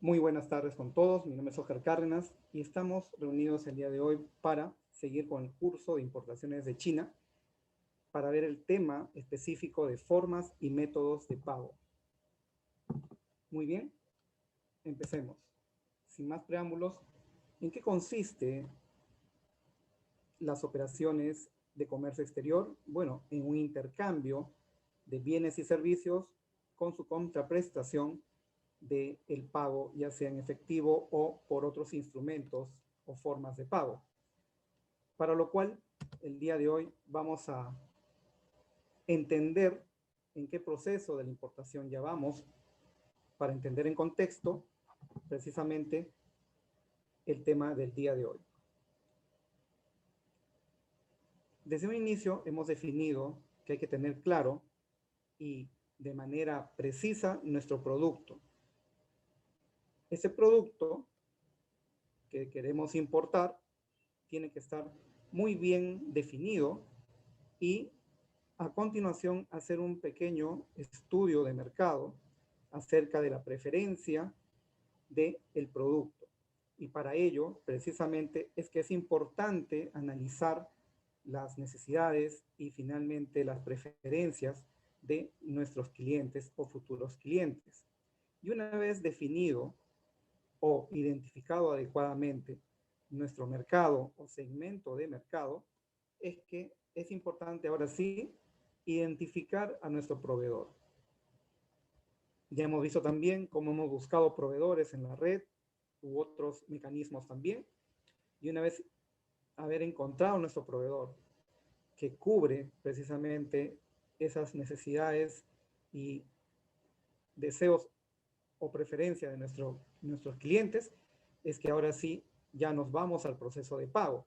Muy buenas tardes con todos, mi nombre es Oscar Cárdenas y estamos reunidos el día de hoy para seguir con el curso de importaciones de China para ver el tema específico de formas y métodos de pago. Muy bien, empecemos. Sin más preámbulos, ¿en qué consiste las operaciones de comercio exterior? Bueno, en un intercambio de bienes y servicios con su contraprestación del pago, ya sea en efectivo o por otros instrumentos o formas de pago. Para lo cual, el día de hoy vamos a entender en qué proceso de la importación ya vamos, para entender en contexto precisamente el tema del día de hoy. Desde un inicio hemos definido que hay que tener claro y de manera precisa nuestro producto. Ese producto que queremos importar tiene que estar muy bien definido y a continuación hacer un pequeño estudio de mercado acerca de la preferencia del producto. Y para ello, precisamente, es que es importante analizar las necesidades y finalmente las preferencias de nuestros clientes o futuros clientes. Y una vez definido o identificado adecuadamente nuestro mercado o segmento de mercado, es que es importante ahora sí identificar a nuestro proveedor. Ya hemos visto también cómo hemos buscado proveedores en la red u otros mecanismos también. Y una vez haber encontrado nuestro proveedor que cubre precisamente esas necesidades y deseos o preferencia de nuestros clientes, es que ahora sí ya nos vamos al proceso de pago.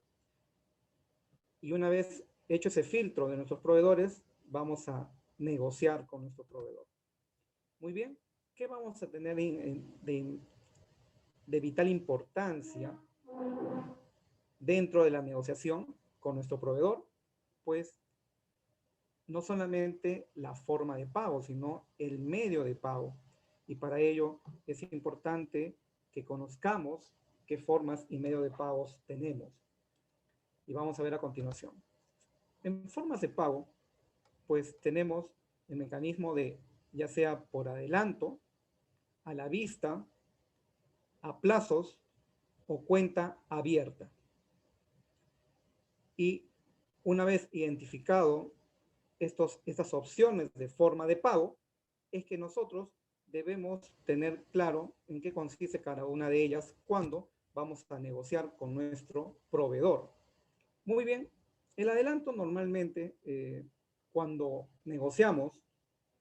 Y una vez hecho ese filtro de nuestros proveedores, vamos a negociar con nuestro proveedor. Muy bien, ¿qué vamos a tener de vital importancia dentro de la negociación con nuestro proveedor? Pues no solamente la forma de pago, sino el medio de pago. Y para ello es importante que conozcamos qué formas y medios de pagos tenemos. Y vamos a ver a continuación. En formas de pago, pues tenemos el mecanismo de ya sea por adelanto, a la vista, a plazos o cuenta abierta. Y una vez identificado estas opciones de forma de pago, es que nosotros debemos tener claro en qué consiste cada una de ellas cuando vamos a negociar con nuestro proveedor. Muy bien, el adelanto normalmente cuando negociamos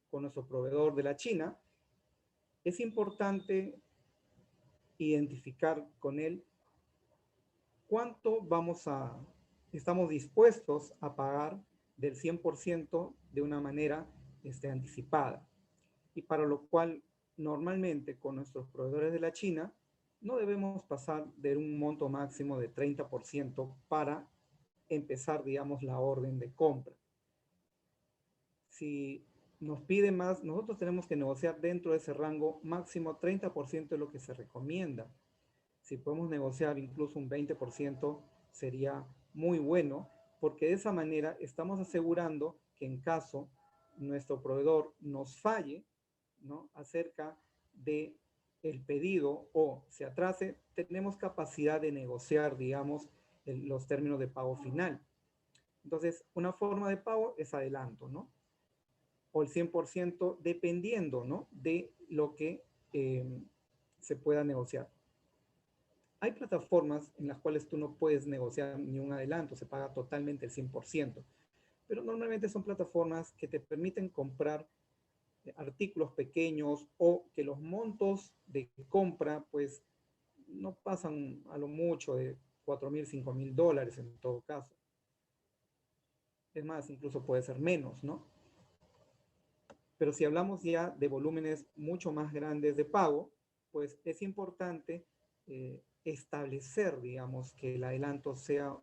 con nuestro proveedor de la China, es importante identificar con él cuánto estamos dispuestos a pagar del 100% de una manera anticipada. Y para lo cual, normalmente con nuestros proveedores de la China, no debemos pasar de un monto máximo de 30% para empezar, digamos, la orden de compra. Si nos pide más, nosotros tenemos que negociar dentro de ese rango máximo 30% de lo que se recomienda. Si podemos negociar incluso un 20% sería muy bueno, porque de esa manera estamos asegurando que en caso nuestro proveedor nos falle, ¿no?, acerca de el pedido o se atrase, tenemos capacidad de negociar, digamos, los términos de pago final. Entonces, una forma de pago es adelanto, ¿no? O el 100% dependiendo, ¿no?, de lo que se pueda negociar. Hay plataformas en las cuales tú no puedes negociar ni un adelanto, se paga totalmente el 100%, pero normalmente son plataformas que te permiten comprar artículos pequeños o que los montos de compra pues no pasan a lo mucho de $4,000, $5,000 en todo caso. Es más, incluso puede ser menos, ¿no? Pero si hablamos ya de volúmenes mucho más grandes de pago, pues es importante establecer, digamos, que el adelanto sea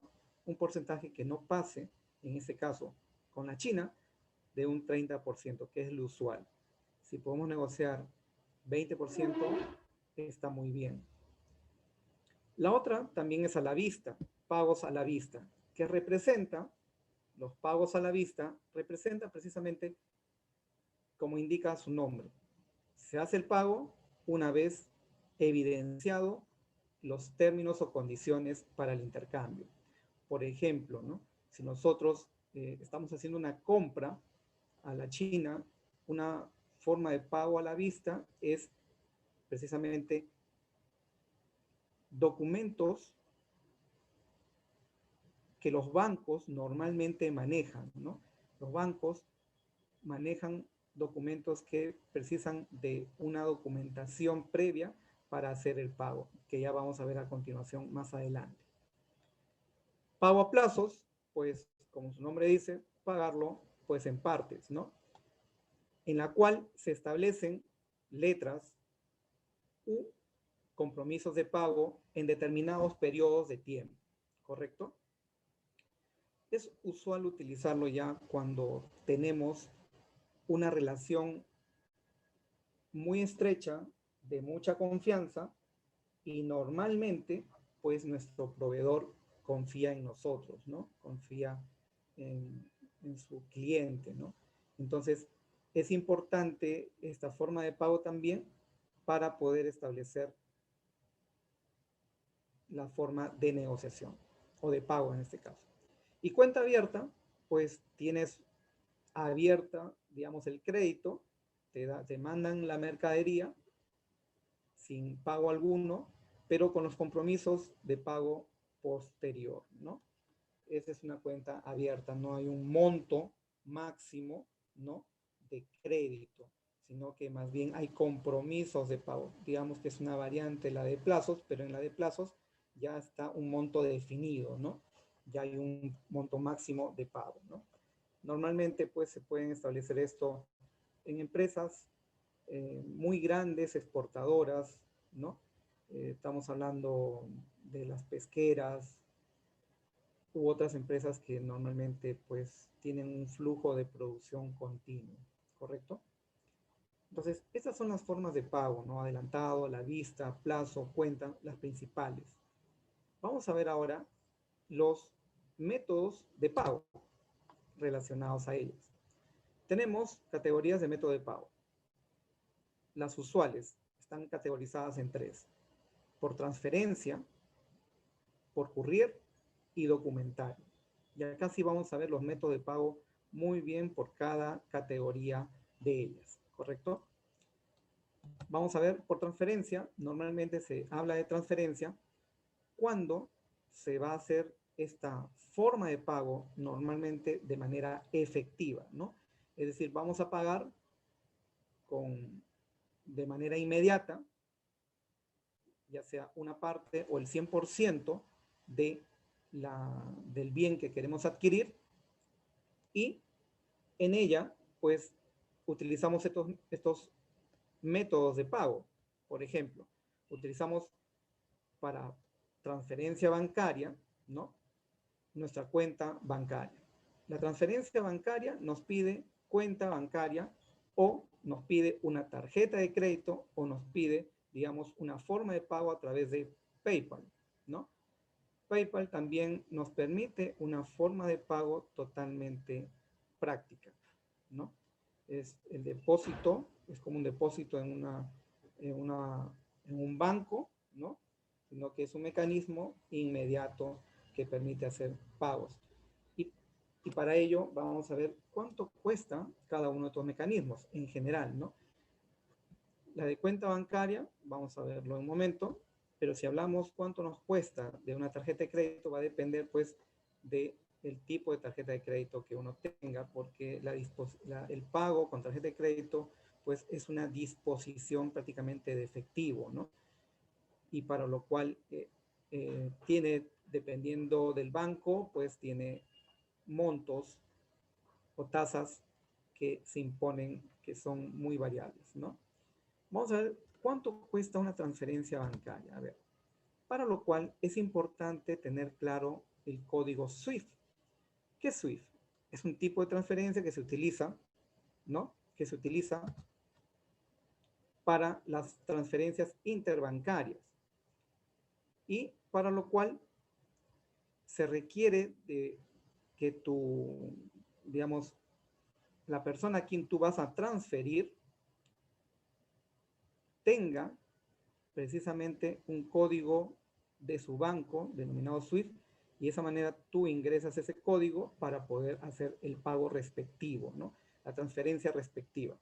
un porcentaje que no pase, en este caso, con la China, de un 30%, que es lo usual. Si podemos negociar 20%, está muy bien. La otra también es a la vista, pagos a la vista, que representa, los pagos a la vista, representa precisamente como indica su nombre. Se hace el pago una vez evidenciado los términos o condiciones para el intercambio. Por ejemplo, ¿no? Si nosotros estamos haciendo una compra a la China, una forma de pago a la vista es precisamente documentos que los bancos normalmente manejan, ¿no? Los bancos manejan documentos que precisan de una documentación previa para hacer el pago, que ya vamos a ver a continuación más adelante. Pago a plazos, pues como su nombre dice, pagarlo pues en partes, ¿no? En la cual se establecen letras u compromisos de pago en determinados periodos de tiempo, ¿correcto? Es usual utilizarlo ya cuando tenemos una relación muy estrecha, de mucha confianza, y normalmente, pues nuestro proveedor confía en nosotros, ¿no? Confía en su cliente, ¿no? Entonces, es importante esta forma de pago también para poder establecer la forma de negociación o de pago en este caso. Y cuenta abierta, pues tienes abierta, digamos, el crédito, te mandan la mercadería sin pago alguno, pero con los compromisos de pago posterior, ¿no? Esa es una cuenta abierta, no hay un monto máximo, ¿no? De crédito, sino que más bien hay compromisos de pago. Digamos que es una variante la de plazos, pero en la de plazos ya está un monto definido, ¿no? Ya hay un monto máximo de pago, ¿no? Normalmente, pues, se pueden establecer esto en empresas muy grandes, exportadoras, ¿no? Estamos hablando de las pesqueras u otras empresas que normalmente pues tienen un flujo de producción continuo, ¿correcto? Entonces, estas son las formas de pago, ¿no? Adelantado, a la vista, plazo, cuenta, las principales. Vamos a ver ahora los métodos de pago relacionados a ellos. Tenemos categorías de método de pago. Las usuales están categorizadas en tres: por transferencia, por courier y documentario. Y acá sí vamos a ver los métodos de pago muy bien por cada categoría de ellas, ¿correcto? Vamos a ver por transferencia. Normalmente se habla de transferencia cuando se va a hacer esta forma de pago normalmente de manera efectiva, ¿no? Es decir, vamos a pagar de manera inmediata, ya sea una parte o el 100% de del bien que queremos adquirir, y en ella, pues, utilizamos estos métodos de pago. Por ejemplo, utilizamos para transferencia bancaria, ¿no? Nuestra cuenta bancaria. La transferencia bancaria nos pide cuenta bancaria o nos pide una tarjeta de crédito o nos pide, digamos, una forma de pago a través de PayPal, ¿no? PayPal también nos permite una forma de pago totalmente práctica, ¿no? Es el depósito, es como un depósito en un banco, ¿no? Sino que es un mecanismo inmediato que permite hacer pagos. Y para ello vamos a ver cuánto cuesta cada uno de estos mecanismos en general, ¿no? La de cuenta bancaria, vamos a verlo en un momento, pero si hablamos cuánto nos cuesta de una tarjeta de crédito, va a depender pues del tipo de tarjeta de crédito que uno tenga, porque el pago con tarjeta de crédito pues es una disposición prácticamente de efectivo, ¿no? Y para lo cual tiene, dependiendo del banco, pues tiene montos o tasas que se imponen que son muy variables, ¿no? Vamos a ver cuánto cuesta una transferencia bancaria. A ver, para lo cual es importante tener claro el código SWIFT. ¿Qué es SWIFT? Es un tipo de transferencia que se utiliza, ¿no? Que se utiliza para las transferencias interbancarias. Y para lo cual se requiere de que digamos, la persona a quien tú vas a transferir tenga precisamente un código de su banco denominado SWIFT, y de esa manera tú ingresas ese código para poder hacer el pago respectivo, ¿no? La transferencia respectiva.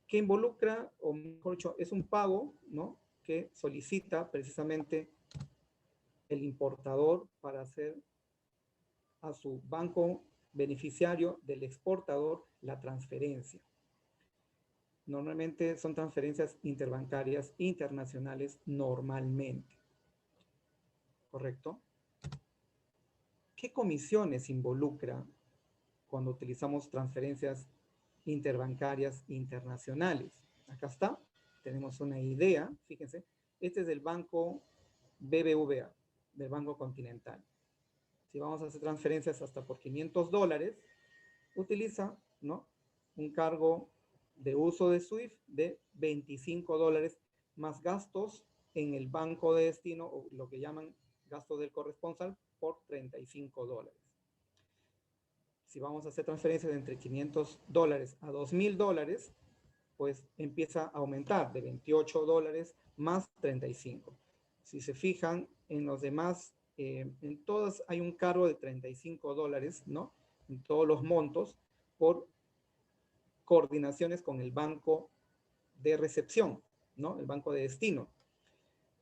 Que involucra, o mejor dicho, es un pago, ¿no? Que solicita precisamente el importador para hacer a su banco beneficiario del exportador la transferencia. Normalmente son transferencias interbancarias internacionales normalmente. ¿Correcto? ¿Qué comisiones involucra cuando utilizamos transferencias interbancarias internacionales? Acá está, tenemos una idea, fíjense, este es del banco BBVA, del Banco Continental. Si vamos a hacer transferencias hasta por $500, utiliza, ¿no?, un cargo de uso de SWIFT de $25 más gastos en el banco de destino, o lo que llaman gastos del corresponsal, por $35. Si vamos a hacer transferencias de entre $500 a $2,000, pues empieza a aumentar de $28 más 35. Si se fijan en los demás, en todas hay un cargo de $35, ¿no? En todos los montos por coordinaciones con el banco de recepción, ¿no? El banco de destino.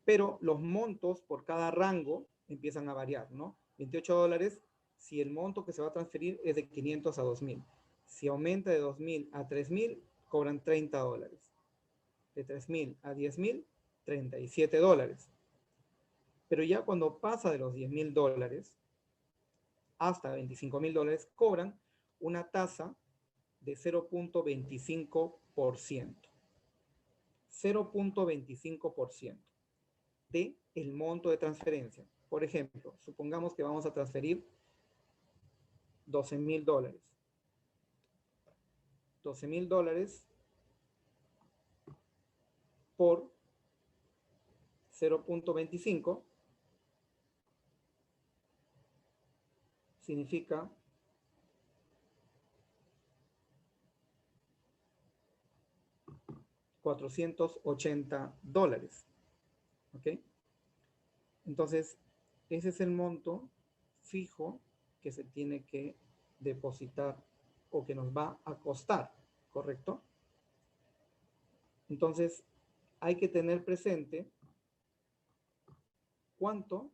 Pero los montos por cada rango empiezan a variar, ¿no? $28 si el monto que se va a transferir es de 500 a 2,000. Si aumenta de 2,000 a 3,000, cobran $30. De 3,000 a 10,000, $37. Pero ya cuando pasa de los $10,000 hasta $25,000, cobran una tasa de 0.25%. 0.25% de el monto de transferencia. Por ejemplo, supongamos que vamos a transferir $12,000. $12,000 por 0.25 significa $480. ¿Ok? Entonces, ese es el monto fijo que se tiene que depositar o que nos va a costar, ¿correcto? Entonces, hay que tener presente cuánto,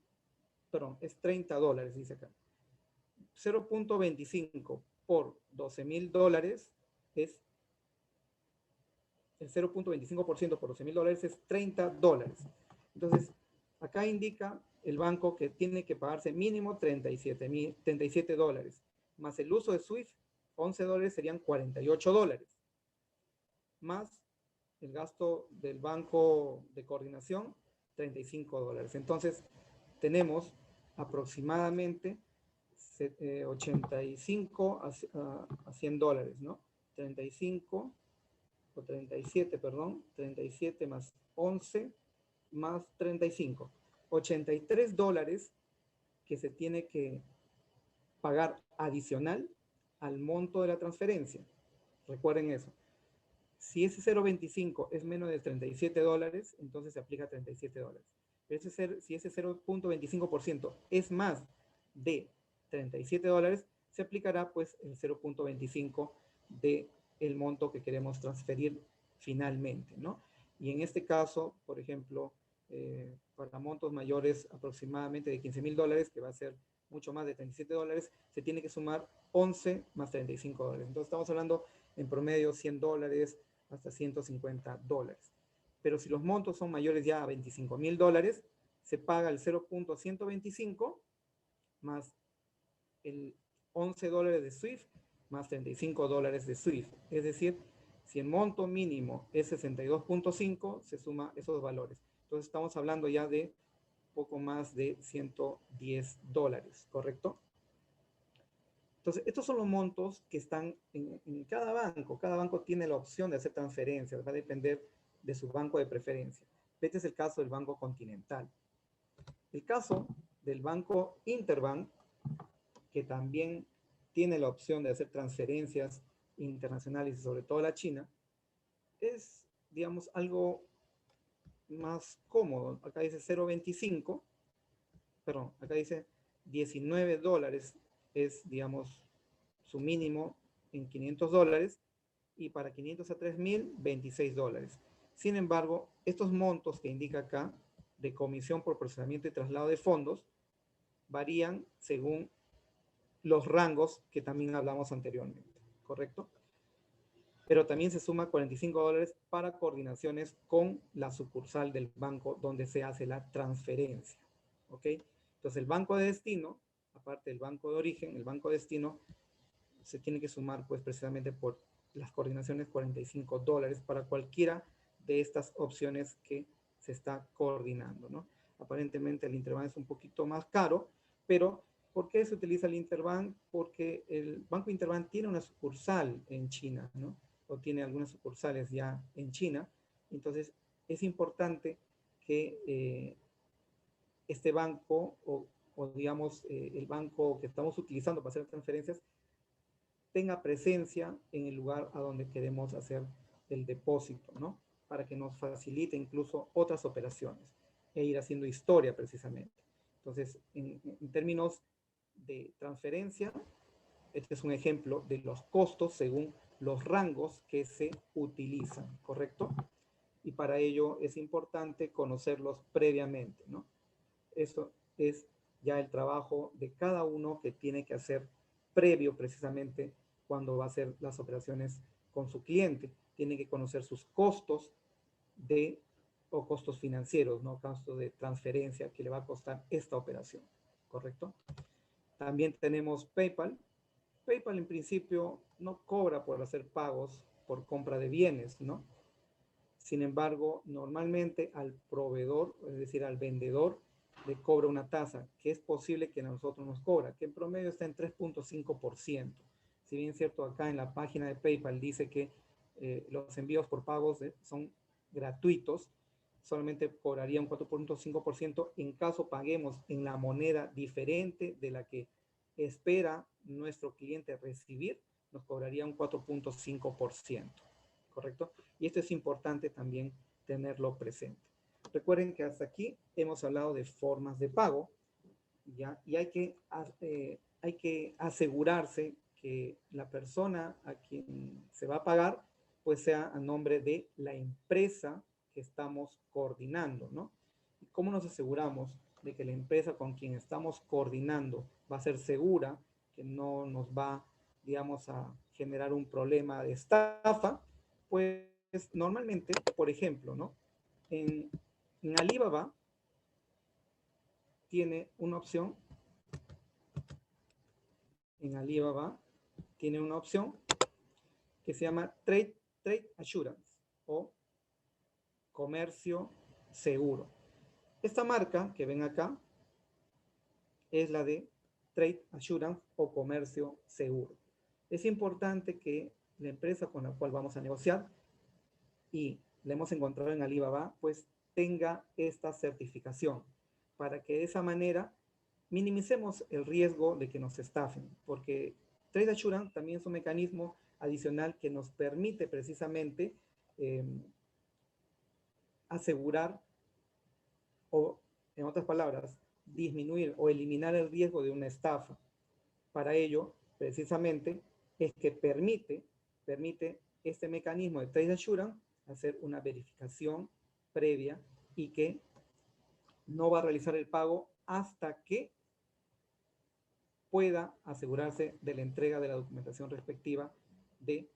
perdón, es $30, dice acá. 0.25 por $12,000 es, el 0.25% por $12,000 es $30. Entonces, acá indica el banco que tiene que pagarse mínimo $37, más el uso de SWIFT, $11 serían $48, más el gasto del banco de coordinación, $35. Entonces, tenemos aproximadamente 85 a $100, ¿no? 35 o 37, perdón, 37 más 11 más 35. $83 que se tiene que pagar adicional al monto de la transferencia. Recuerden eso. Si ese 0.25 es menos de $37, entonces se aplica $37. Pero si ese 0.25% es más de $37, se aplicará pues el 0.25 de el monto que queremos transferir finalmente, ¿no? Y en este caso, por ejemplo, para montos mayores aproximadamente de $15,000, que va a ser mucho más de $37, se tiene que sumar 11 más $35. Entonces estamos hablando en promedio $100 hasta $150. Pero si los montos son mayores ya a $25,000, se paga el 0.125 más el $11 de SWIFT más $35 de SWIFT. Es decir, si el monto mínimo es 62.5, se suma esos valores. Entonces estamos hablando ya de poco más de $110, ¿correcto? Entonces, estos son los montos que están en cada banco. Cada banco tiene la opción de hacer transferencias. Va a depender de su banco de preferencia. Este es el caso del Banco Continental. El caso del Banco Interbank, que también tiene la opción de hacer transferencias internacionales y sobre todo a la China, es, digamos, algo más cómodo. Acá dice 0.25, perdón, acá dice $19 es, digamos, su mínimo en $500 y para 500 a 3.000, $26. Sin embargo, estos montos que indica acá de comisión por procesamiento y traslado de fondos varían según los rangos que también hablamos anteriormente, ¿correcto? Pero también se suma $45 para coordinaciones con la sucursal del banco donde se hace la transferencia, ¿ok? Entonces el banco de destino, aparte del banco de origen, el banco de destino se tiene que sumar pues precisamente por las coordinaciones $45 para cualquiera de estas opciones que se está coordinando, ¿no? Aparentemente el Interbank es un poquito más caro, pero ¿por qué se utiliza el Interbank? Porque el Banco Interbank tiene una sucursal en China, ¿no? O tiene algunas sucursales ya en China. Entonces es importante que este banco o digamos el banco que estamos utilizando para hacer transferencias tenga presencia en el lugar a donde queremos hacer el depósito, ¿no? Para que nos facilite incluso otras operaciones e ir haciendo historia precisamente. Entonces, en términos de transferencia, este es un ejemplo de los costos según los rangos que se utilizan, ¿correcto? Y para ello es importante conocerlos previamente, ¿no? Eso es ya el trabajo de cada uno que tiene que hacer previo precisamente cuando va a hacer las operaciones con su cliente. Tiene que conocer sus costos o costos financieros, ¿no? Costos de transferencia que le va a costar esta operación, ¿correcto? También tenemos PayPal. PayPal en principio no cobra por hacer pagos por compra de bienes, ¿no? Sin embargo, normalmente al proveedor, es decir, al vendedor, le cobra una tasa que es posible que a nosotros nos cobra, que en promedio está en 3.5%. Si bien es cierto, acá en la página de PayPal dice que los envíos por pagos son gratuitos, solamente cobraría un 4.5% en caso paguemos en la moneda diferente de la que espera nuestro cliente recibir, nos cobraría un 4.5%, ¿correcto? Y esto es importante también tenerlo presente. Recuerden que hasta aquí hemos hablado de formas de pago, ¿ya? Y hay que asegurarse que la persona a quien se va a pagar pues sea a nombre de la empresa que estamos coordinando, ¿no? ¿Y cómo nos aseguramos de que la empresa con quien estamos coordinando va a ser segura, que no nos va, digamos, a generar un problema de estafa? Pues normalmente, por ejemplo, ¿no? En Alibaba tiene una opción, en Alibaba tiene una opción que se llama Trade Assurance o comercio seguro. Esta marca que ven acá es la de Trade Assurance o comercio seguro. Es importante que la empresa con la cual vamos a negociar y la hemos encontrado en Alibaba, pues tenga esta certificación para que de esa manera minimicemos el riesgo de que nos estafen, porque Trade Assurance también es un mecanismo adicional que nos permite precisamente asegurar o, en otras palabras, disminuir o eliminar el riesgo de una estafa. Para ello, precisamente, es que permite este mecanismo de Trade Assurance hacer una verificación previa y que no va a realizar el pago hasta que pueda asegurarse de la entrega de la documentación respectiva de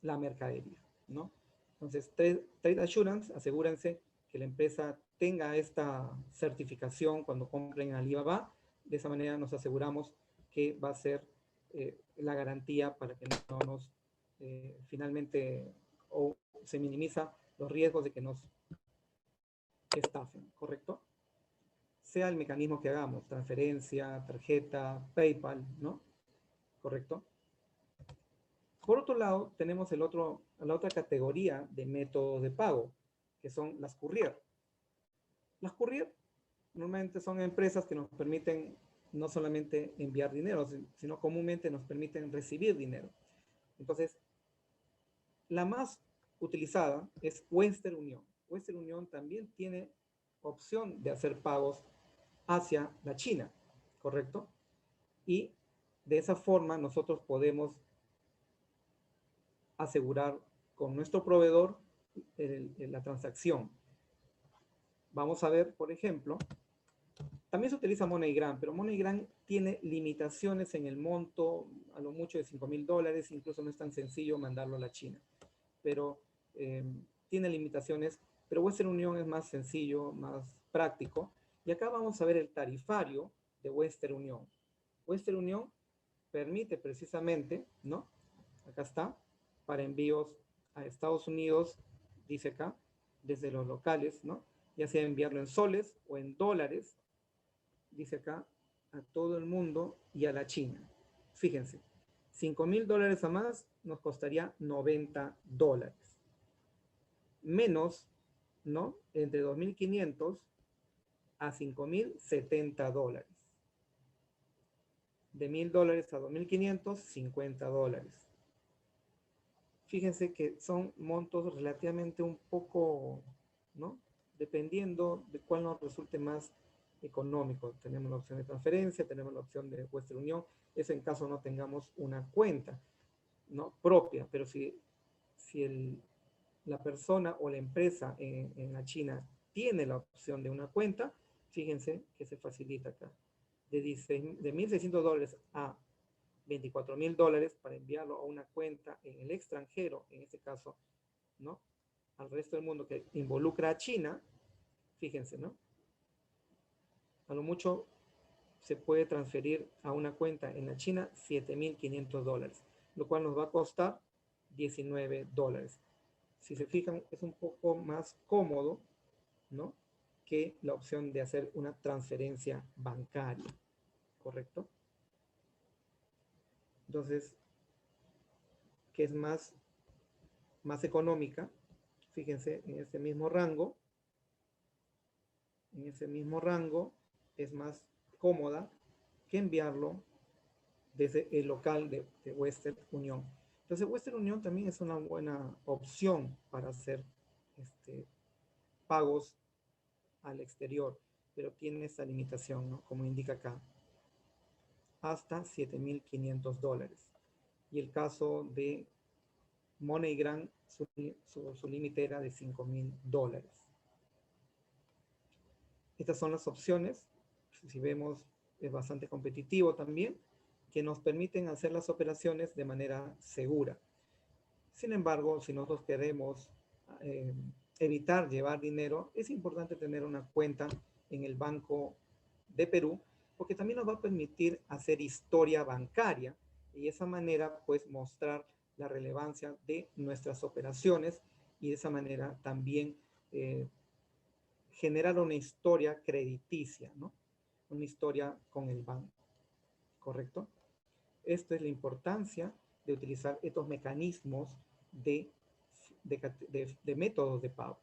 la mercadería, ¿no? Entonces, Trade Assurance, asegúrense que la empresa tenga esta certificación cuando compren en Alibaba. De esa manera nos aseguramos que va a ser la garantía para que no nos finalmente o se minimiza los riesgos de que nos estafen, ¿correcto? Sea el mecanismo que hagamos, transferencia, tarjeta, PayPal, ¿no? ¿Correcto? Por otro lado, tenemos el otro a la otra categoría de métodos de pago, que son las courier. Las courier normalmente son empresas que nos permiten no solamente enviar dinero, sino comúnmente nos permiten recibir dinero. Entonces, la más utilizada es Western Union. Western Union también tiene opción de hacer pagos hacia la China, ¿correcto? Y de esa forma nosotros podemos asegurar con nuestro proveedor la transacción. Vamos a ver, por ejemplo, también se utiliza MoneyGram, pero MoneyGram tiene limitaciones en el monto, a lo mucho de $5,000, incluso no es tan sencillo mandarlo a la China. Pero tiene limitaciones, pero Western Union es más sencillo, más práctico. Y acá vamos a ver el tarifario de Western Union. Western Union permite precisamente, ¿no? Acá está, para envíos a Estados Unidos, dice acá, desde los locales, ¿no? Ya sea enviarlo en soles o en dólares, dice acá, a todo el mundo y a la China. Fíjense, $5,000 a más nos costaría $90. Menos, ¿no? Entre 2.500 a 5.000, $70. De $1,000 a 2.500, $50. Fíjense que son montos relativamente un poco, ¿no? Dependiendo de cuál nos resulte más económico. Tenemos la opción de transferencia, tenemos la opción de Western Union, eso en caso no tengamos una cuenta, ¿no? Propia, pero si la persona o la empresa en la China tiene la opción de una cuenta, fíjense que se facilita acá. De $1,600 a $24,000 para enviarlo a una cuenta en el extranjero, en este caso, ¿no? Al resto del mundo que involucra a China, fíjense, ¿no? A lo mucho se puede transferir a una cuenta en la China $7,500, lo cual nos va a costar $19. Si se fijan, es un poco más cómodo, ¿no? Que la opción de hacer una transferencia bancaria, ¿correcto? Entonces, que es más económica, fíjense, en ese mismo rango, es más cómoda que enviarlo desde el local de Western Union. Entonces, Western Union también es una buena opción para hacer pagos al exterior, pero tiene esa limitación, ¿no? Como indica acá, hasta $7,500. Y el caso de MoneyGram, su límite era de $5,000. Estas son las opciones. Si vemos, es bastante competitivo también, que nos permiten hacer las operaciones de manera segura. Sin embargo, si nosotros queremos evitar llevar dinero, es importante tener una cuenta en el Banco de Perú, porque también nos va a permitir hacer historia bancaria y de esa manera, pues, mostrar la relevancia de nuestras operaciones y de esa manera también generar una historia crediticia, ¿no? Una historia con el banco, ¿correcto? Esto es la importancia de utilizar estos mecanismos de métodos de pago.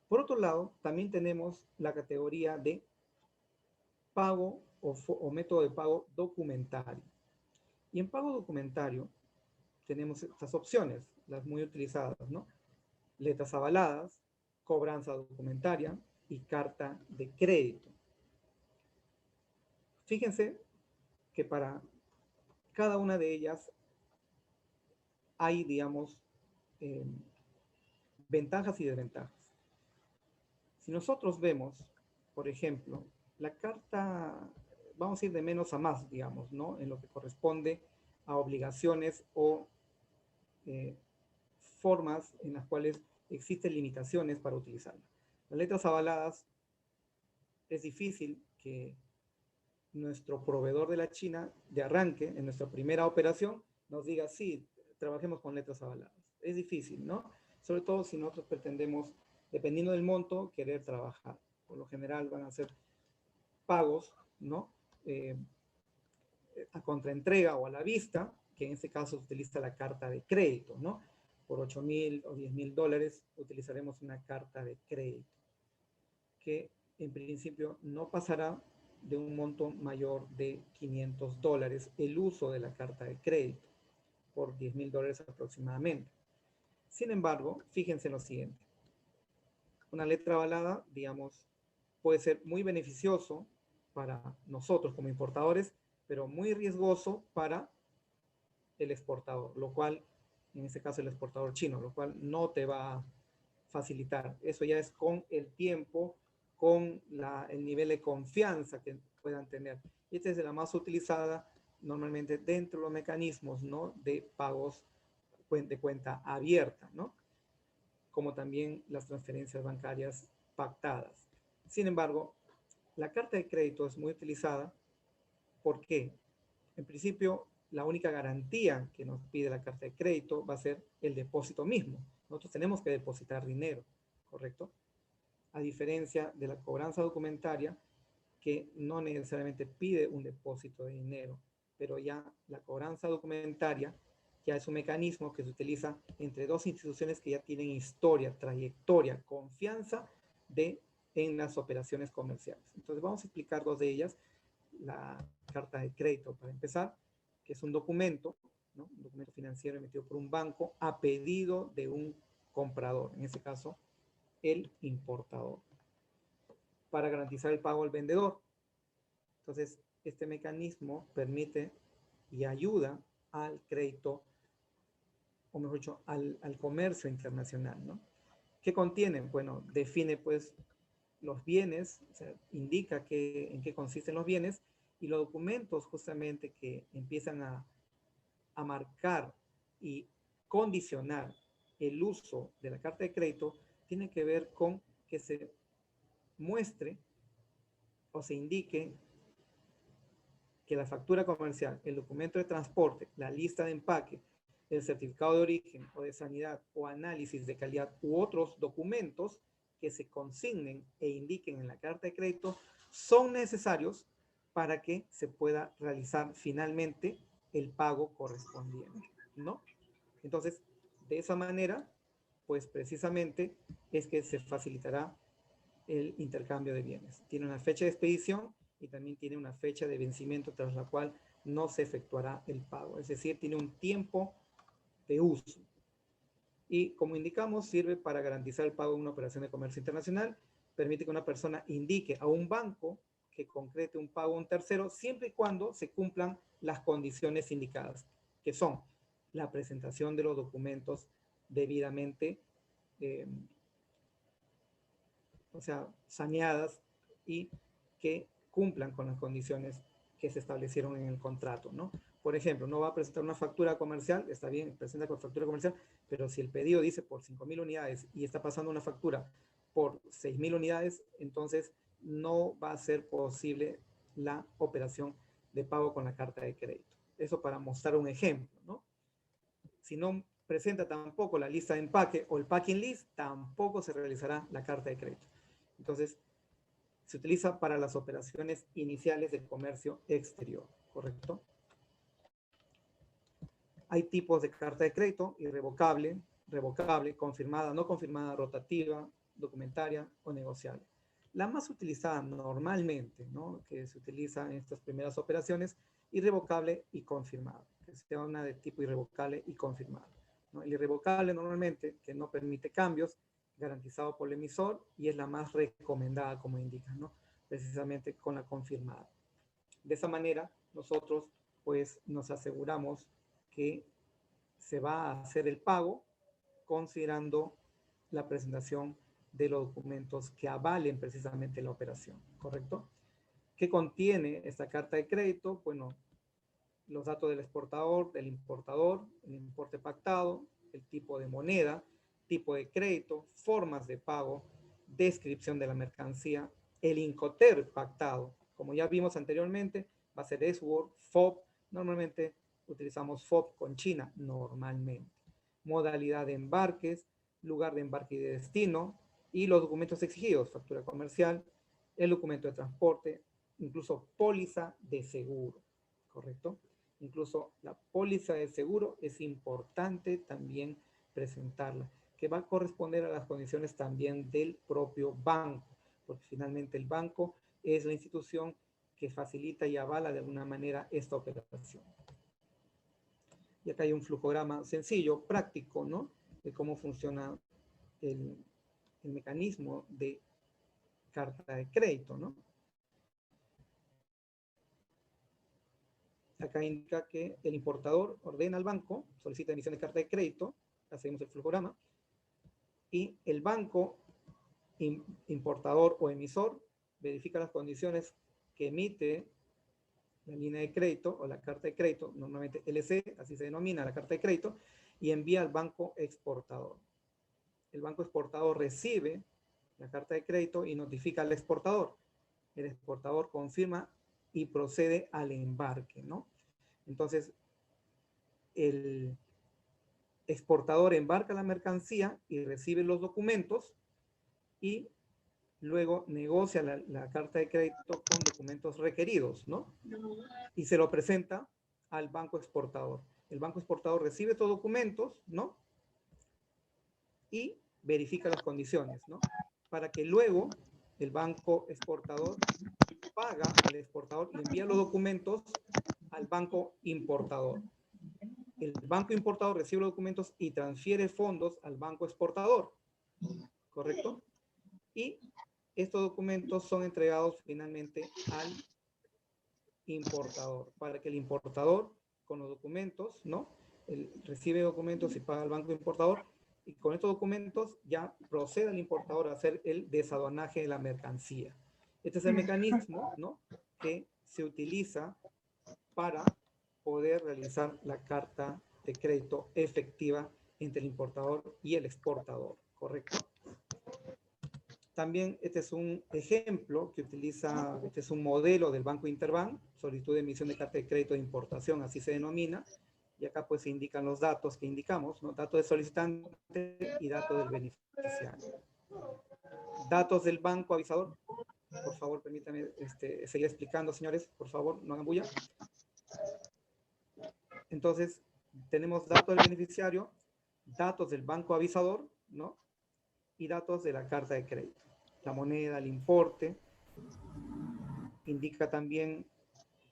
Por otro lado, también tenemos la categoría de pago o método de pago documentario. Y en pago documentario tenemos estas opciones, las muy utilizadas, ¿no? Letras avaladas, cobranza documentaria y carta de crédito. Fíjense que para cada una de ellas hay, digamos, ventajas y desventajas. Si nosotros vemos, por ejemplo, la carta, vamos a ir de menos a más, digamos, ¿no? En lo que corresponde a obligaciones o formas en las cuales existen limitaciones para utilizarla. Las letras avaladas, es difícil que nuestro proveedor de la China, de arranque, en nuestra primera operación, nos diga, sí, trabajemos con letras avaladas. Es difícil, ¿no? Sobre todo si nosotros pretendemos, dependiendo del monto, querer trabajar. Por lo general van a ser pagos, ¿no? A contraentrega o a la vista, que en este caso se utiliza la carta de crédito, ¿no? por 8.000 o 10.000 dólares, utilizaremos una carta de crédito, que en principio no pasará de un monto mayor de 500 dólares el uso de la carta de crédito, por 10.000 dólares aproximadamente. Sin embargo, fíjense en lo siguiente. Una letra avalada, digamos, puede ser muy beneficioso para nosotros como importadores, pero muy riesgoso para el exportador, lo cual, en este caso el exportador chino, lo cual no te va a facilitar. Eso ya es con el tiempo, con el nivel de confianza que puedan tener. Y esta es la más utilizada normalmente dentro de los mecanismos, ¿no?, de pagos de cuenta abierta, ¿no?, como también las transferencias bancarias pactadas. Sin embargo, la carta de crédito es muy utilizada. ¿Por qué? En principio, la única garantía que nos pide la carta de crédito va a ser el depósito mismo. Nosotros tenemos que depositar dinero, ¿correcto? A diferencia de la cobranza documentaria, que no necesariamente pide un depósito de dinero, pero ya la cobranza documentaria ya es un mecanismo que se utiliza entre dos instituciones que ya tienen historia, trayectoria, confianza en las operaciones comerciales. Entonces vamos a explicar dos de ellas. La carta de crédito, para empezar, que es un documento, ¿no?, un documento financiero emitido por un banco a pedido de un comprador, en este caso, el importador, para garantizar el pago al vendedor. Entonces, este mecanismo permite y ayuda al crédito, o mejor dicho, al comercio internacional, ¿no? ¿Qué contiene? Bueno, define pues los bienes, o sea, indica en qué consisten los bienes, y los documentos justamente que empiezan a marcar y condicionar el uso de la carta de crédito tienen que ver con que se muestre o se indique que la factura comercial, el documento de transporte, la lista de empaque, el certificado de origen o de sanidad o análisis de calidad u otros documentos que se consignen e indiquen en la carta de crédito son necesarios para que se pueda realizar finalmente el pago correspondiente, ¿no? Entonces, de esa manera, pues precisamente es que se facilitará el intercambio de bienes. Tiene una fecha de expedición y también tiene una fecha de vencimiento tras la cual no se efectuará el pago. Es decir, tiene un tiempo de uso. Y como indicamos, sirve para garantizar el pago en una operación de comercio internacional. Permite que una persona indique a un banco que concrete un pago a un tercero siempre y cuando se cumplan las condiciones indicadas, que son la presentación de los documentos debidamente o sea, saneadas, y que cumplan con las condiciones que se establecieron en el contrato, ¿no? Por ejemplo, no va a presentar una factura comercial, está bien, presenta con factura comercial, pero si el pedido dice por 5.000 unidades y está pasando una factura por 6.000 unidades, entonces no va a ser posible la operación de pago con la carta de crédito. Eso para mostrar un ejemplo, ¿no? Si no presenta tampoco la lista de empaque o el packing list, tampoco se realizará la carta de crédito. Entonces, se utiliza para las operaciones iniciales del comercio exterior, ¿correcto? Hay tipos de carta de crédito: irrevocable, revocable, confirmada, no confirmada, rotativa, documentaria o negociable. La más utilizada normalmente, ¿no?, que se utiliza en estas primeras operaciones, irrevocable y confirmada, que sea una de tipo irrevocable y confirmada, ¿no? El irrevocable normalmente, que no permite cambios, garantizado por el emisor, y es la más recomendada, como indica, ¿no?, precisamente con la confirmada. De esa manera, nosotros pues nos aseguramos que se va a hacer el pago considerando la presentación de los documentos que avalen precisamente la operación, ¿correcto? ¿Qué contiene esta carta de crédito? Bueno, los datos del exportador, del importador, el importe pactado, el tipo de moneda, tipo de crédito, formas de pago, descripción de la mercancía, el Incoterm pactado. Como ya vimos anteriormente, va a ser SWORD, FOB. Normalmente utilizamos FOB con China, normalmente. Modalidad de embarques, lugar de embarque y de destino, y los documentos exigidos: factura comercial, el documento de transporte, incluso póliza de seguro, ¿correcto? Incluso la póliza de seguro es importante también presentarla, que va a corresponder a las condiciones también del propio banco, porque finalmente el banco es la institución que facilita y avala de alguna manera esta operación. Y acá hay un flujograma sencillo, práctico, ¿no? De cómo funciona el mecanismo de carta de crédito, ¿no? Acá indica que el importador ordena al banco, solicita emisión de carta de crédito, acá seguimos el flujograma, y el banco importador o emisor verifica las condiciones que emite la línea de crédito o la carta de crédito, normalmente LC, así se denomina la carta de crédito, y envía al banco exportador. El banco exportador recibe la carta de crédito y notifica al exportador. El exportador confirma y procede al embarque, ¿no? Entonces, el exportador embarca la mercancía y recibe los documentos y luego negocia la carta de crédito con documentos requeridos, ¿no? Y se lo presenta al banco exportador. El banco exportador recibe estos documentos, ¿no? Y verifica las condiciones, ¿no? Para que luego el banco exportador paga al exportador y envía los documentos al banco importador. El banco importador recibe los documentos y transfiere fondos al banco exportador, ¿correcto? Y estos documentos son entregados finalmente al importador, para que el importador con los documentos, ¿no? Él recibe documentos y paga al banco importador, y con estos documentos ya procede el importador a hacer el desaduanaje de la mercancía. Este es el mecanismo, ¿no?, que se utiliza para poder realizar la carta de crédito efectiva entre el importador y el exportador, ¿correcto? También este es un ejemplo que utiliza, este es un modelo del Banco Interbank, solicitud de emisión de carta de crédito de importación, así se denomina, y acá pues se indican los datos que indicamos, ¿no? Datos del solicitante y datos del beneficiario. Datos del banco avisador. Por favor, permítanme seguir explicando, señores, por favor, no hagan bulla. Entonces, tenemos datos del beneficiario, datos del banco avisador, ¿no? Y datos de la carta de crédito. La moneda, el importe, indica también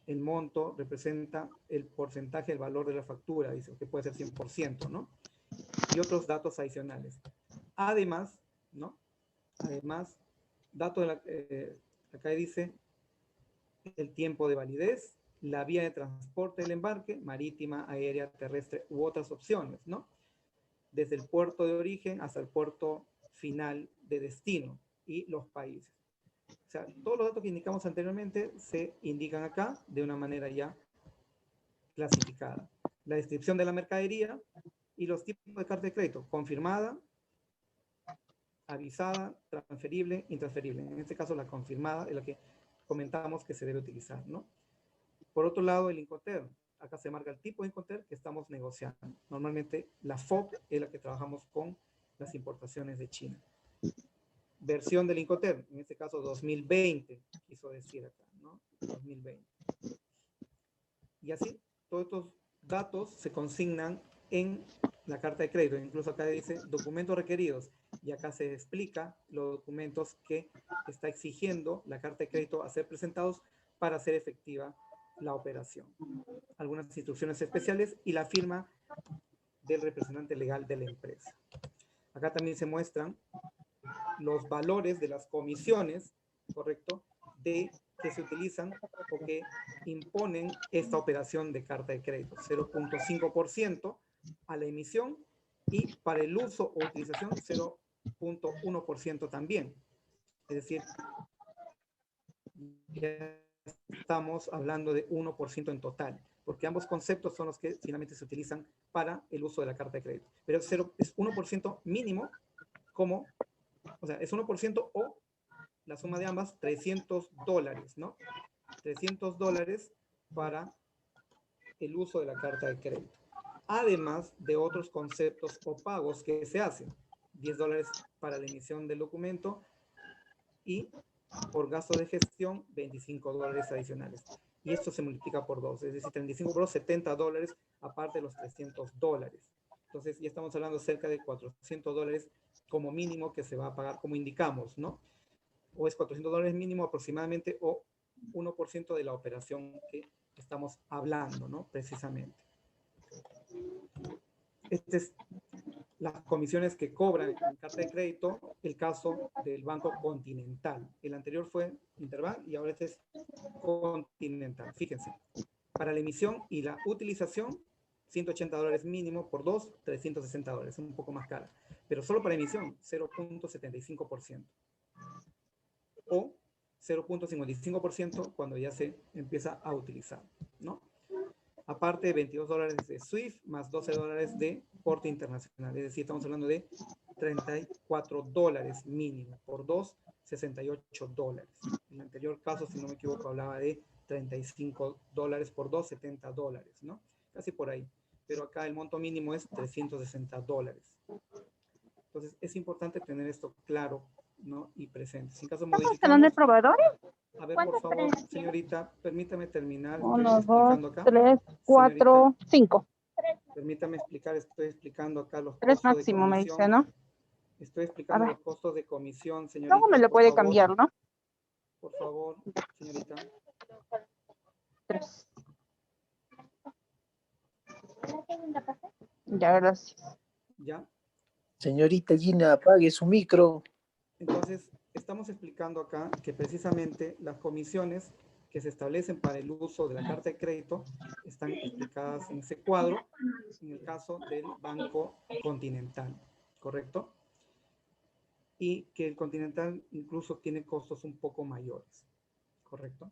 el monto, representa el porcentaje del valor de la factura, dice que puede ser 100%, ¿no? Y otros datos adicionales. Además, ¿no? Además, datos de la, acá dice el tiempo de validez, la vía de transporte del embarque, marítima, aérea, terrestre u otras opciones, ¿no? Desde el puerto de origen hasta el puerto final de destino y los países. O sea, todos los datos que indicamos anteriormente se indican acá de una manera ya clasificada. La descripción de la mercadería y los tipos de carta de crédito, confirmada, avisada, transferible, intransferible. En este caso, la confirmada es la que comentamos que se debe utilizar, ¿no? Por otro lado, el Incoterm. Acá se marca el tipo de Incoterm que estamos negociando. Normalmente, la FOB es la que trabajamos con las importaciones de China. Versión del Incoterm, en este caso 2020, quiso decir acá, ¿no? 2020. Y así, todos estos datos se consignan en la carta de crédito. Incluso acá dice documentos requeridos. Y acá se explica los documentos que está exigiendo la carta de crédito a ser presentados para hacer efectiva la operación. Algunas instrucciones especiales y la firma del representante legal de la empresa. Acá también se muestran los valores de las comisiones, ¿correcto?, de que se utilizan o que imponen esta operación de carta de crédito. 0.5% a la emisión y para el uso o utilización 0.1% también. Es decir, ya estamos hablando de 1% en total, porque ambos conceptos son los que finalmente se utilizan para el uso de la carta de crédito. Pero es 1% mínimo como, o sea, es 1% o la suma de ambas, $300, ¿no? $300 para el uso de la carta de crédito. Además de otros conceptos o pagos que se hacen. $10 para la emisión del documento y por gasto de gestión, $25 adicionales. Y esto se multiplica por 2, es decir, 35 por 2, $70, aparte de los $300. Entonces ya estamos hablando cerca de $400 como mínimo que se va a pagar, como indicamos, ¿no? O es $400 mínimo aproximadamente, o 1% de la operación que estamos hablando, ¿no? Precisamente. Estas es las comisiones que cobran en carta de crédito, el caso del Banco Continental. El anterior fue Interbank y ahora este es Continental. Fíjense, para la emisión y la utilización, $180 mínimo por 2, $360, un poco más cara. Pero solo para emisión, 0.75%. O 0.55% cuando ya se empieza a utilizar, ¿no? Aparte, $22 de SWIFT más $12 de porte internacional. Es decir, estamos hablando de $34 mínimo. Por 2, $68. En el anterior caso, si no me equivoco, hablaba de $35 por 2, $70, ¿no? Casi por ahí. Pero acá el monto mínimo es $360. Entonces, es importante tener esto claro, ¿no? Y presente. Si en caso ¿Estamos hablando de modificamos, probadores? a ver, por favor, señorita, permítame terminar. Estoy 1, 2, explicando acá. 3, Señorita, 4, 5. permítame explicar, estoy explicando acá los 3 costos de máximo, me dice, comisión. ¿no? Estoy A explicando ver, los costos de comisión, luego me señorita, lo por puede favor. cambiar, ¿no? Por favor, señorita. 3. Ya, gracias. ¿Ya? Señorita Gina, apague su micro. Entonces, estamos explicando acá que precisamente las comisiones que se establecen para el uso de la carta de crédito están explicadas en ese cuadro, en el caso del Banco Continental, ¿correcto? Y que el Continental incluso tiene costos un poco mayores, ¿correcto?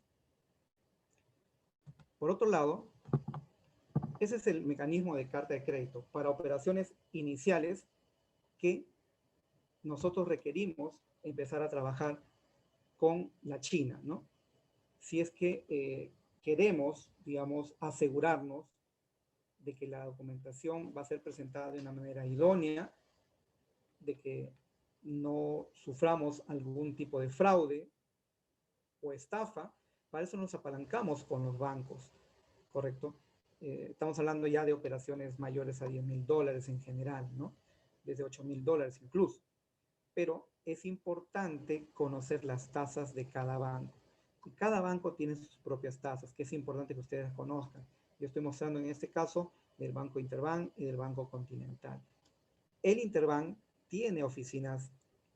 Por otro lado, ese es el mecanismo de carta de crédito para operaciones iniciales que nosotros requerimos empezar a trabajar con la China, ¿no? Si es que queremos, digamos, asegurarnos de que la documentación va a ser presentada de una manera idónea, de que no suframos algún tipo de fraude o estafa, para eso nos apalancamos con los bancos, ¿correcto? Estamos hablando ya de operaciones mayores a $10,000 en general, ¿no? Desde $8,000 incluso. Pero es importante conocer las tasas de cada banco. Y cada banco tiene sus propias tasas, que es importante que ustedes conozcan. Yo estoy mostrando en este caso del Banco Interbank y del Banco Continental. El Interbank tiene oficinas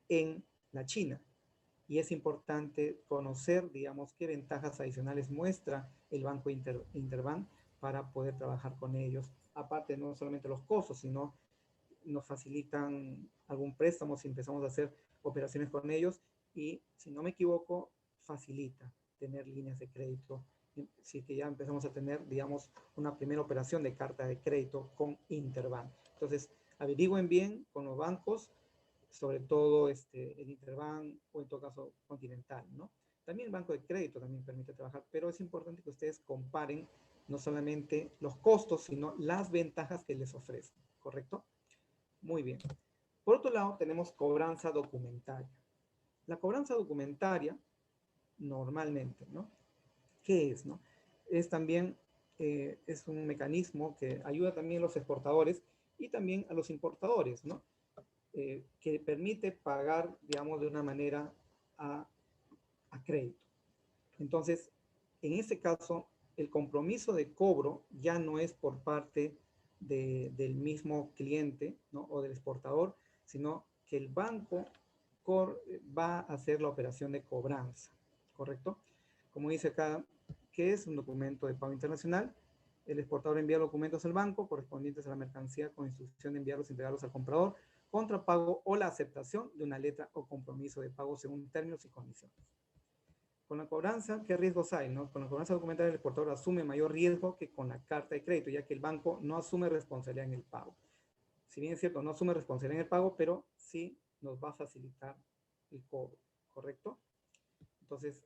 en la China y es importante conocer, digamos, qué ventajas adicionales muestra el Banco Interbank para poder trabajar con ellos. Aparte, no solamente los costos, sino nos facilitan algún préstamo si empezamos a hacer operaciones con ellos y, si no me equivoco, facilita tener líneas de crédito. Si que ya empezamos a tener, digamos, una primera operación de carta de crédito con Interbank. Entonces, averigüen bien con los bancos, sobre todo el Interbank o en todo caso Continental, ¿no? También el banco de crédito también permite trabajar, pero es importante que ustedes comparen no solamente los costos, sino las ventajas que les ofrecen, ¿correcto? Muy bien. Por otro lado, tenemos cobranza documentaria. La cobranza documentaria, normalmente, ¿no? ¿Qué es, no? Es también, es un mecanismo que ayuda también a los exportadores y también a los importadores, ¿no? Que permite pagar, digamos, de una manera a crédito. Entonces, en este caso, el compromiso de cobro ya no es por parte del mismo cliente, ¿no? O del exportador, sino que el banco va a hacer la operación de cobranza, ¿correcto? Como dice acá, ¿qué es un documento de pago internacional? El exportador envía documentos al banco correspondientes a la mercancía con instrucción de enviarlos y entregarlos al comprador contra pago o la aceptación de una letra o compromiso de pago según términos y condiciones. Con la cobranza, ¿qué riesgos hay? ¿No? Con la cobranza documentaria, el exportador asume mayor riesgo que con la carta de crédito, ya que el banco no asume responsabilidad en el pago. Si bien es cierto, no asume responsabilidad en el pago, pero sí nos va a facilitar el cobro, ¿correcto? Entonces,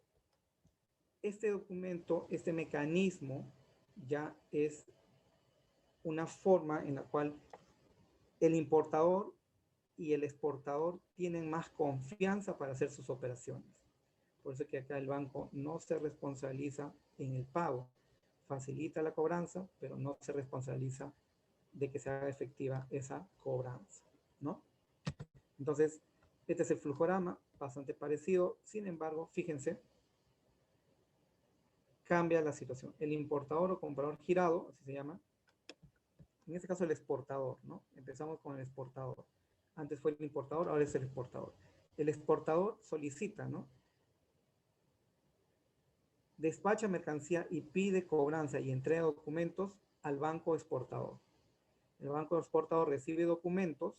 este documento, este mecanismo, ya es una forma en la cual el importador y el exportador tienen más confianza para hacer sus operaciones. Por eso que acá el banco no se responsabiliza en el pago. Facilita la cobranza, pero no se responsabiliza de que se haga efectiva esa cobranza, ¿no? Entonces, este es el flujorama, bastante parecido. Sin embargo, fíjense, cambia la situación. El importador o comprador girado, así se llama, en este caso el exportador, ¿no? Empezamos con el exportador. Antes fue el importador, ahora es el exportador. El exportador solicita, ¿no? Despacha mercancía y pide cobranza y entrega documentos al banco exportador. El banco exportador recibe documentos,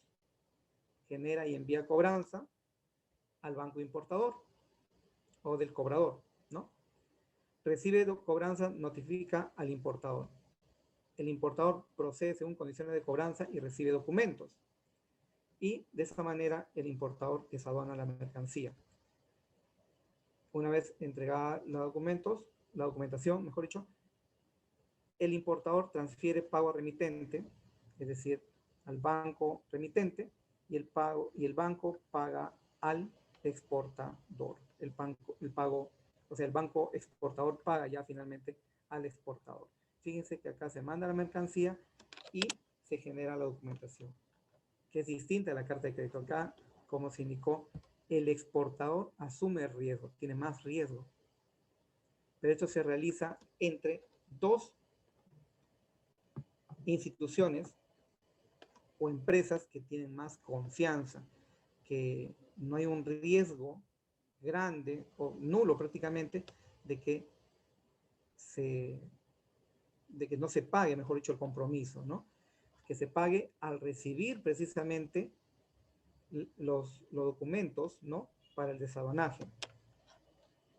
genera y envía cobranza al banco importador o del cobrador, ¿no? Recibe cobranza, notifica al importador. El importador procede según condiciones de cobranza y recibe documentos. Y de esta manera el importador desaduana la mercancía. Una vez entregada los documentos, la documentación, mejor dicho, el importador transfiere pago a remitente, es decir, al banco remitente, y el banco paga al exportador. El banco exportador paga ya finalmente al exportador. Fíjense que acá se manda la mercancía y se genera la documentación, que es distinta a la carta de crédito. Acá, como se indicó, el exportador asume riesgo, tiene más riesgo. Pero esto se realiza entre dos instituciones o empresas que tienen más confianza, que no hay un riesgo grande o nulo prácticamente de que no se pague, mejor dicho, el compromiso, ¿no? Que se pague al recibir precisamente los documentos, ¿no? Para el desaduanaje.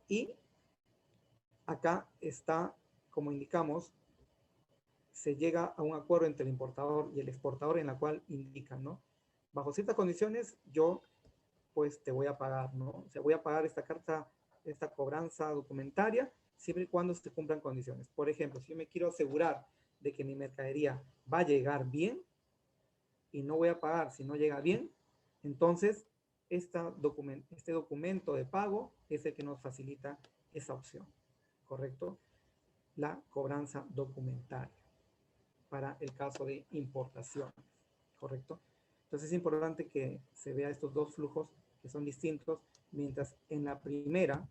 Y acá está, como indicamos, se llega a un acuerdo entre el importador y el exportador en la cual indican, ¿no? Bajo ciertas condiciones, yo pues te voy a pagar, ¿no? O sea, voy a pagar esta carta, esta cobranza documentaria, siempre y cuando se cumplan condiciones. Por ejemplo, si yo me quiero asegurar de que mi mercadería va a llegar bien y no voy a pagar si no llega bien, entonces este documento de pago es el que nos facilita esa opción, ¿correcto? La cobranza documentaria para el caso de importación, ¿correcto? Entonces es importante que se vea estos dos flujos que son distintos, mientras en la primera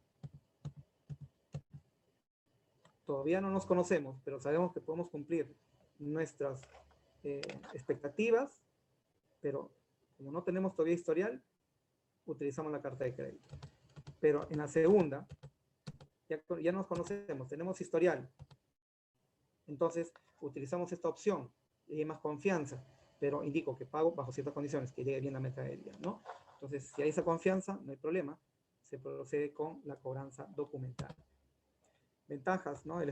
todavía no nos conocemos, pero sabemos que podemos cumplir nuestras expectativas, pero como no tenemos todavía historial, utilizamos la carta de crédito. Pero en la segunda, ya nos conocemos, tenemos historial, entonces utilizamos esta opción y hay más confianza, pero indico que pago bajo ciertas condiciones, que llegue bien la mercadería, ¿no? Entonces, si hay esa confianza, no hay problema, se procede con la cobranza documental. Ventajas, ¿no? Para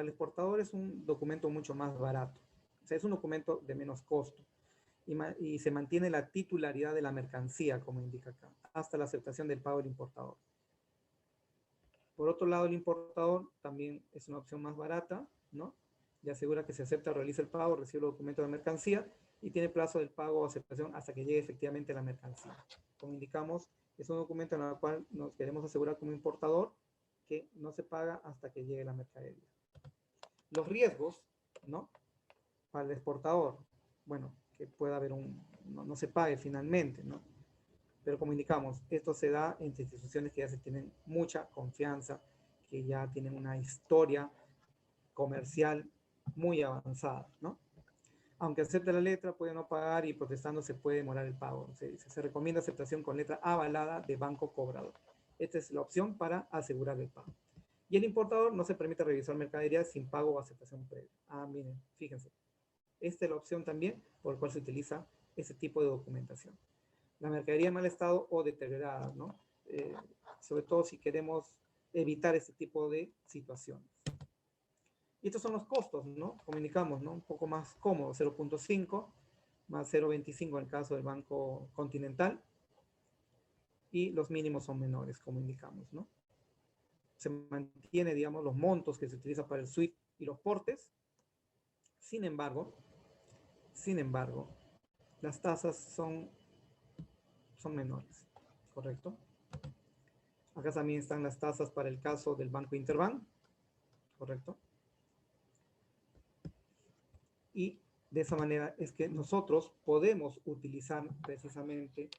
el exportador es un documento mucho más barato, o sea, es un documento de menos costo y se mantiene la titularidad de la mercancía, como indica acá, hasta la aceptación del pago del importador. Por otro lado, el importador también es una opción más barata, ¿no? Y asegura que se acepta, realiza el pago, recibe los documentos de mercancía y tiene plazo del pago o aceptación hasta que llegue efectivamente la mercancía. Como indicamos, es un documento en el cual nos queremos asegurar como importador que no se paga hasta que llegue la mercadería. Los riesgos, ¿no? Para el exportador, bueno, que pueda haber no se pague finalmente, ¿no? Pero como indicamos, esto se da entre instituciones que ya se tienen mucha confianza, que ya tienen una historia comercial muy avanzada, ¿no? Aunque acepte la letra, puede no pagar y protestando se puede demorar el pago. Se recomienda aceptación con letra avalada de banco cobrador. Esta es la opción para asegurar el pago. Y el importador no se permite revisar mercadería sin pago o aceptación previa. Ah, miren, fíjense. Esta es la opción también por la cual se utiliza ese tipo de documentación. La mercadería en mal estado o deteriorada, ¿no? Sobre todo si queremos evitar este tipo de situaciones. Y estos son los costos, ¿no? Comunicamos, ¿no? Un poco más cómodo, 0.5 más 0.25 en el caso del Banco Continental. Y los mínimos son menores, como indicamos, ¿no? Se mantiene, digamos, los montos que se utilizan para el SWIFT y los portes. Sin embargo, las tasas son menores, ¿correcto? Acá también están las tasas para el caso del Banco Interbank, ¿correcto? Y De esa manera es que nosotros podemos utilizar precisamente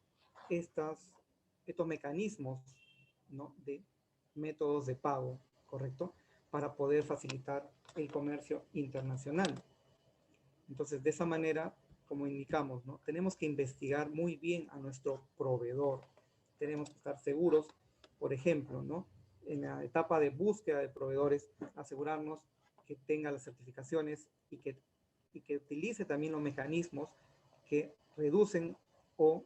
estos mecanismos, ¿no?, de métodos de pago, ¿correcto?, para poder facilitar el comercio internacional. Entonces, de esa manera, como indicamos, ¿no?, tenemos que investigar muy bien a nuestro proveedor. Tenemos que estar seguros, por ejemplo, ¿no?, en la etapa de búsqueda de proveedores, asegurarnos que tenga las certificaciones y que utilice también los mecanismos que reducen o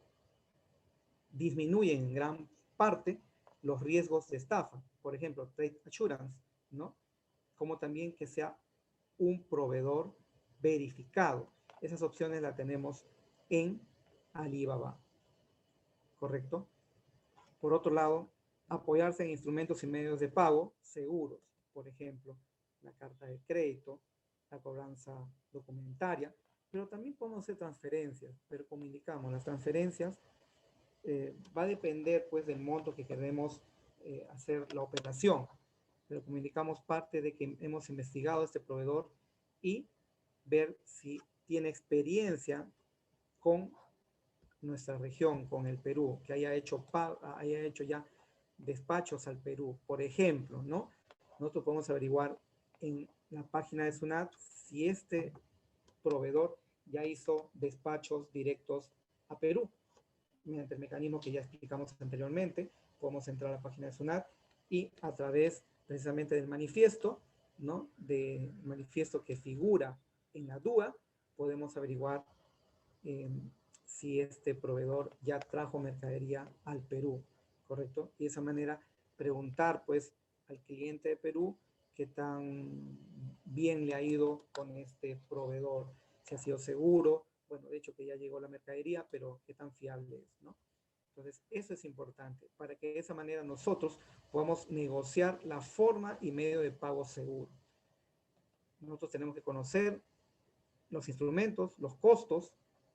disminuyen en gran parte los riesgos de estafa. Por ejemplo, Trade Assurance, ¿no? Como también que sea un proveedor verificado. Esas opciones las tenemos en Alibaba, ¿correcto? Por otro lado, apoyarse en instrumentos y medios de pago seguros. Por ejemplo, la carta de crédito, la cobranza documentaria, pero también podemos hacer transferencias, pero como indicamos, las transferencias va a depender pues del monto que queremos hacer la operación, pero como indicamos, parte de que hemos investigado a este proveedor y ver si tiene experiencia con nuestra región, con el Perú, que haya hecho ya despachos al Perú, por ejemplo, ¿no? Nosotros podemos averiguar en la página de SUNAT si este proveedor ya hizo despachos directos a Perú. Mediante el mecanismo que ya explicamos anteriormente, podemos entrar a la página de SUNAT y a través precisamente del manifiesto, ¿no?, del manifiesto que figura en la DUA, podemos averiguar si este proveedor ya trajo mercadería al Perú, ¿correcto? Y de esa manera preguntar pues al cliente de Perú qué tan bien le ha ido con este proveedor, si ha sido seguro, bueno, de hecho que ya llegó la mercadería, pero qué tan fiable es, ¿no? Entonces, eso es importante, para que de esa manera nosotros podamos negociar la forma y medio de pago seguro. Nosotros tenemos que conocer los instrumentos, los costos,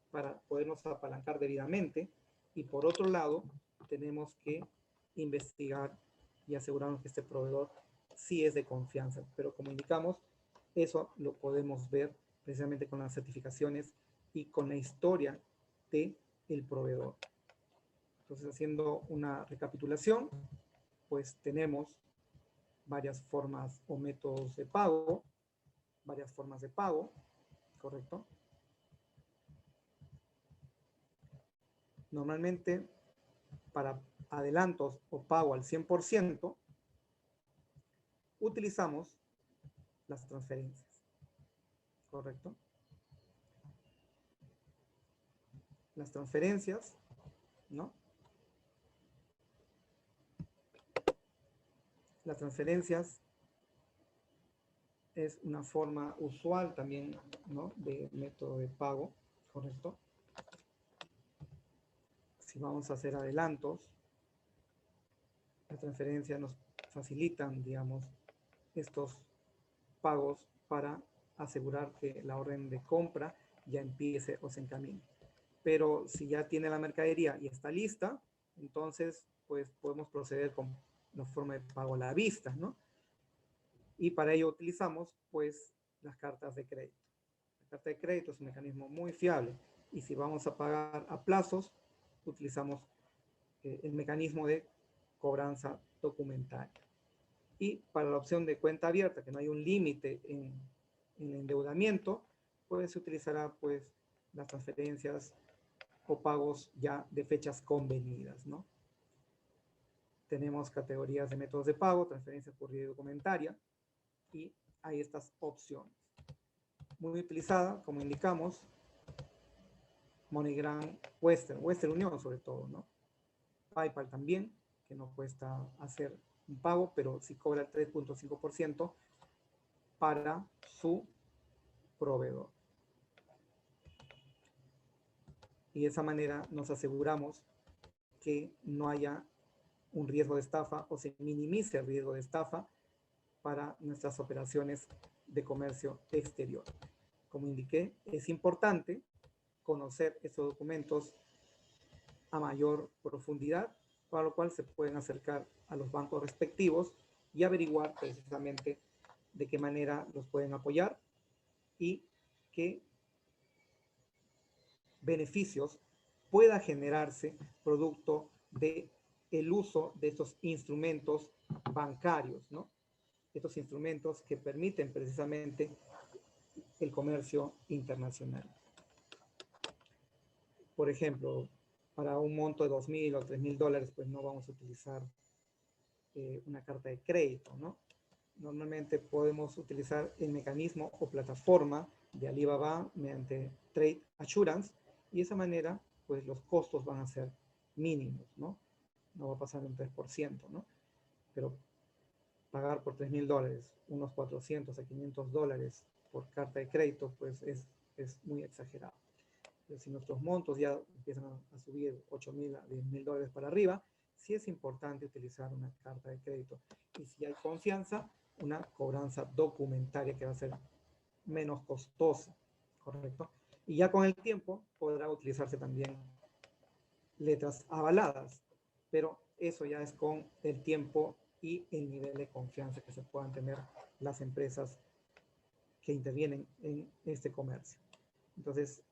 para podernos apalancar debidamente, y por otro lado, tenemos que investigar y asegurarnos que este proveedor sí es de confianza, pero como indicamos, eso lo podemos ver precisamente con las certificaciones y con la historia del proveedor. Entonces, haciendo una recapitulación, pues tenemos varias formas o métodos de pago, varias formas de pago, ¿correcto? Normalmente, para adelantos o pago al 100%, utilizamos las transferencias, ¿correcto? Las transferencias, ¿no? Las transferencias es una forma usual también, ¿no?, de método de pago, ¿correcto? Si vamos a hacer adelantos, las transferencias nos facilitan, digamos, estos pagos para asegurar que la orden de compra ya empiece o se encamine. Pero si ya tiene la mercadería y está lista, entonces pues podemos proceder con la forma de pago a la vista, ¿no? Y para ello utilizamos pues las cartas de crédito. La carta de crédito es un mecanismo muy fiable, y si vamos a pagar a plazos, utilizamos el mecanismo de cobranza documentaria. Y para la opción de cuenta abierta, que no hay un límite en el endeudamiento, pues se utilizará pues las transferencias o pagos ya de fechas convenidas, ¿no? Tenemos categorías de métodos de pago, transferencia por vía documentaria, y hay estas opciones. Muy utilizada, como indicamos, MoneyGram, Western Union sobre todo, ¿no? PayPal también, que no cuesta hacer un pago, pero sí cobra el 3.5% para su proveedor. Y de esa manera nos aseguramos que no haya un riesgo de estafa o se minimice el riesgo de estafa para nuestras operaciones de comercio exterior. Como indiqué, es importante conocer estos documentos a mayor profundidad, para lo cual se pueden acercar a los bancos respectivos y averiguar precisamente de qué manera los pueden apoyar y qué beneficios pueda generarse producto de el uso de estos instrumentos bancarios, ¿no? Estos instrumentos que permiten precisamente el comercio internacional. Por ejemplo, para un monto de $2,000 o $3,000, pues no vamos a utilizar una carta de crédito, ¿no? Normalmente podemos utilizar el mecanismo o plataforma de Alibaba mediante Trade Assurance, y de esa manera, pues los costos van a ser mínimos, ¿no? No va a pasar un 3%, ¿no? Pero pagar por $3,000 unos $400 a $500 por carta de crédito, pues es muy exagerado. Pero si nuestros montos ya empiezan a subir $8,000 a $10,000 para arriba, sí es importante utilizar una carta de crédito. Y si hay confianza, una cobranza documentaria que va a ser menos costosa, ¿correcto? Y ya con el tiempo podrá utilizarse también letras avaladas, pero eso ya es con el tiempo y el nivel de confianza que se puedan tener las empresas que intervienen en este comercio. Entonces,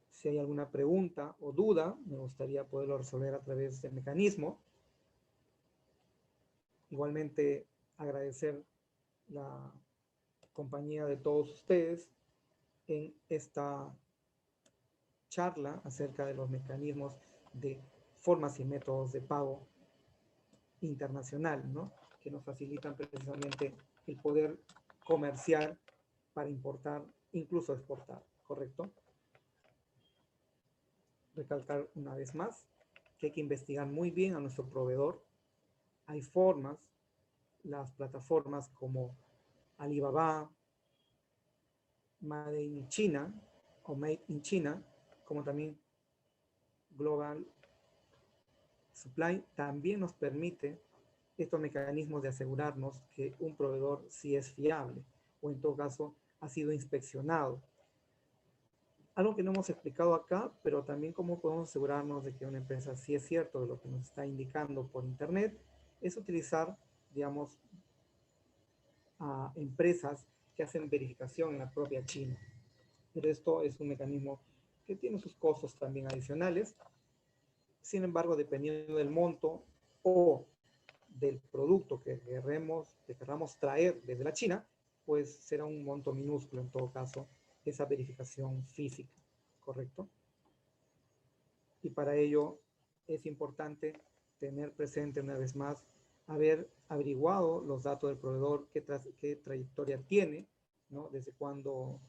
si hay alguna pregunta o duda, me gustaría poderlo resolver a través del mecanismo. Igualmente, agradecer la compañía de todos ustedes en esta charla acerca de los mecanismos de formas y métodos de pago internacional, ¿no? Que nos facilitan precisamente el poder comerciar para importar, incluso exportar, ¿correcto? Recalcar una vez más que hay que investigar muy bien a nuestro proveedor. Hay formas, las plataformas como Alibaba, Made in China o Made in China, como también Global Supply, también nos permite estos mecanismos de asegurarnos que un proveedor sí es fiable o en todo caso ha sido inspeccionado. Algo que no hemos explicado acá, pero también cómo podemos asegurarnos de que una empresa sí es cierto de lo que nos está indicando por internet, es utilizar, digamos, a empresas que hacen verificación en la propia China. Pero esto es un mecanismo que tiene sus costos también adicionales. Sin embargo, dependiendo del monto o del producto que queramos traer desde la China, pues será un monto minúsculo en todo caso esa verificación física, ¿correcto? Y para ello es importante tener presente una vez más, haber averiguado los datos del proveedor, qué trayectoria tiene, ¿no? Desde cuándo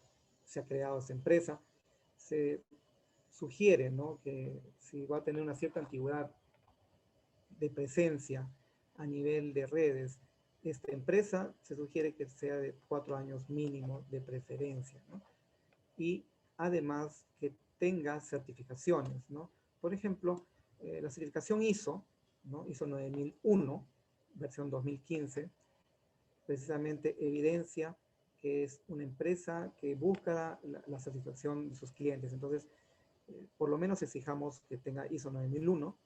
se ha creado esa empresa. Se sugiere, ¿no? Que si va a tener una cierta antigüedad de presencia a nivel de redes, esta empresa se sugiere que sea de 4 años mínimo de preferencia, ¿no? Y además que tenga certificaciones, ¿no? Por ejemplo, la certificación ISO, ¿no? ISO 9001, versión 2015, precisamente evidencia que es una empresa que busca la satisfacción de sus clientes. Entonces, por lo menos exijamos que tenga ISO 9001,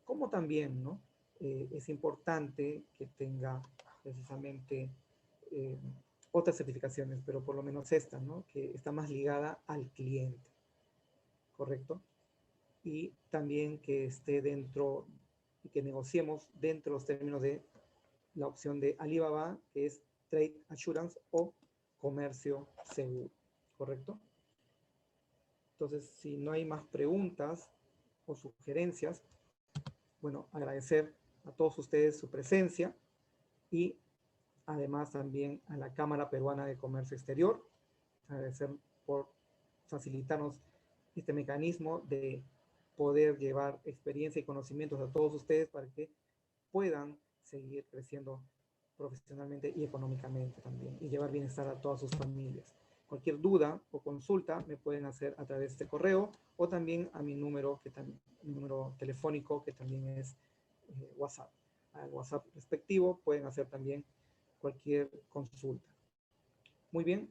como también, ¿no? Es importante que tenga precisamente otras certificaciones, pero por lo menos esta, ¿no? Que está más ligada al cliente, ¿correcto? Y también que esté dentro y que negociemos dentro de los términos de la opción de Alibaba, que es Trade Assurance o comercio seguro, ¿correcto? Entonces, si no hay más preguntas o sugerencias, bueno, agradecer a todos ustedes su presencia y además también a la Cámara Peruana de Comercio Exterior, agradecer por facilitarnos este mecanismo de poder llevar experiencia y conocimientos a todos ustedes para que puedan seguir creciendo profesionalmente y económicamente también y llevar bienestar a todas sus familias. Cualquier duda o consulta me pueden hacer a través de este correo o también a mi número, mi número telefónico que también es WhatsApp. Al WhatsApp respectivo pueden hacer también cualquier consulta. Muy bien,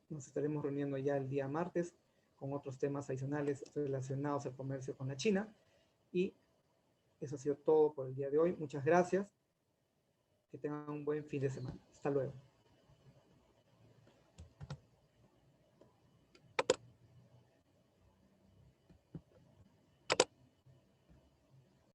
nos estaremos reuniendo ya el día martes con otros temas adicionales relacionados al comercio con la China. Y eso ha sido todo por el día de hoy. Muchas gracias. Que tengan un buen fin de semana. Hasta luego.